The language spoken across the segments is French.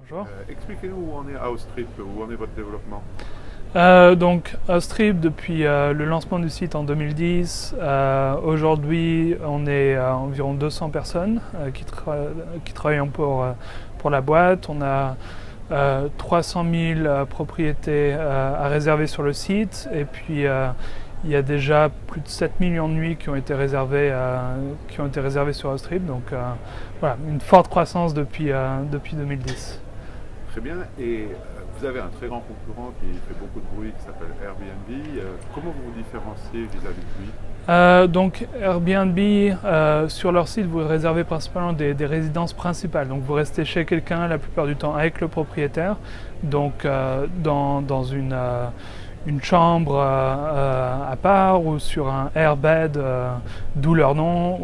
Bonjour. Expliquez-nous où en est Outstrip, où en est votre développement. Donc Outstrip, depuis le lancement du site en 2010, aujourd'hui on est environ 200 personnes qui travaillent pour la boîte. On a 300 000 propriétés à réserver sur le site, et puis il y a déjà plus de 7 millions de nuits qui ont été réservées sur Outstrip. Donc voilà, une forte croissance depuis 2010. Très bien. Et vous avez un très grand concurrent qui fait beaucoup de bruit, qui s'appelle Airbnb. Comment vous vous différenciez vis-à-vis de lui? Donc Airbnb, sur leur site, vous réservez principalement des résidences principales. Donc vous restez chez quelqu'un la plupart du temps avec le propriétaire, donc dans une chambre à part, ou sur un airbed, d'où leur nom,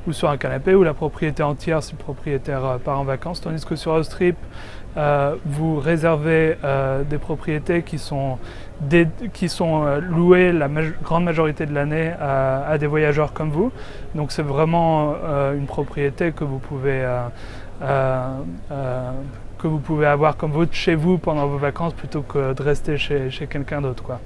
ou sur un canapé, ou la propriété entière si le propriétaire part en vacances. Tandis que sur Outstrip, vous réservez des propriétés qui sont louées la grande majorité de l'année à des voyageurs comme vous. Donc c'est vraiment une propriété que vous pouvez avoir comme votre chez vous pendant vos vacances, plutôt que de rester chez quelqu'un d'autre, quoi.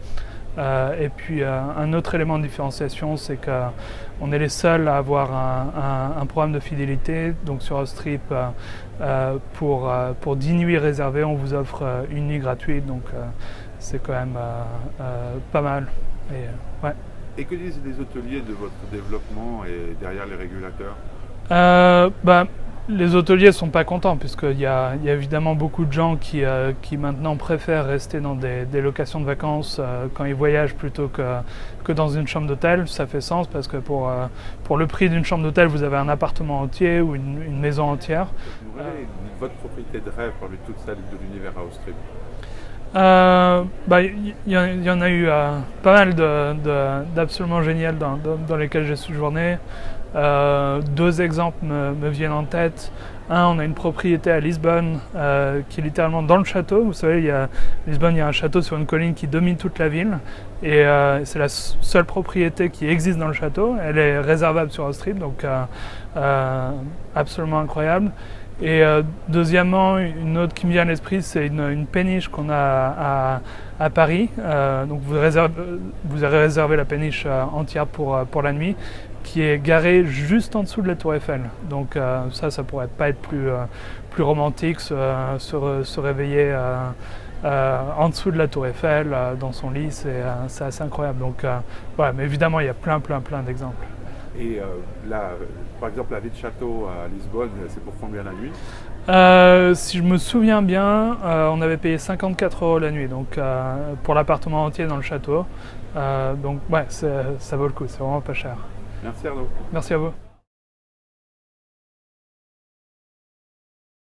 Et puis un autre élément de différenciation, c'est qu'on est les seuls à avoir un programme de fidélité. Donc sur Outstrip, pour 10 nuits réservées, on vous offre une nuit gratuite. Donc c'est quand même pas mal. Ouais. Et que disent les hôteliers de votre développement et derrière les régulateurs? Les hôteliers ne sont pas contents, puisqu'il y a évidemment beaucoup de gens qui maintenant préfèrent rester dans des locations de vacances quand ils voyagent, plutôt que dans une chambre d'hôtel. Ça fait sens, parce que pour le prix d'une chambre d'hôtel, vous avez un appartement entier ou une maison entière. Vous avez votre propriété de rêve parmi toutes celles de l'univers Outstrip? Il y en a eu pas mal d'absolument géniales dans lesquelles j'ai séjourné. Deux exemples me viennent en tête. On a une propriété à Lisbonne qui est littéralement dans le château. Vous savez, Lisbonne, il y a un château sur une colline qui domine toute la ville, et c'est la seule propriété qui existe dans le château. Elle est réservable sur Outstrip, donc absolument incroyable. Et deuxièmement, une autre qui me vient à l'esprit, c'est une péniche qu'on a à Paris. Donc vous avez réservé la péniche entière pour la nuit, qui est garée juste en dessous de la Tour Eiffel. Donc ça pourrait pas être plus romantique, se réveiller en dessous de la Tour Eiffel, dans son lit. C'est assez incroyable. Donc voilà, mais évidemment il y a plein d'exemples. Et là, par exemple, la vie de château à Lisbonne, c'est pour combien la nuit? Si je me souviens bien, on avait payé 54 € la nuit, donc pour l'appartement entier dans le château. Donc ouais, ça vaut le coup, c'est vraiment pas cher. Merci Arnaud. Merci à vous.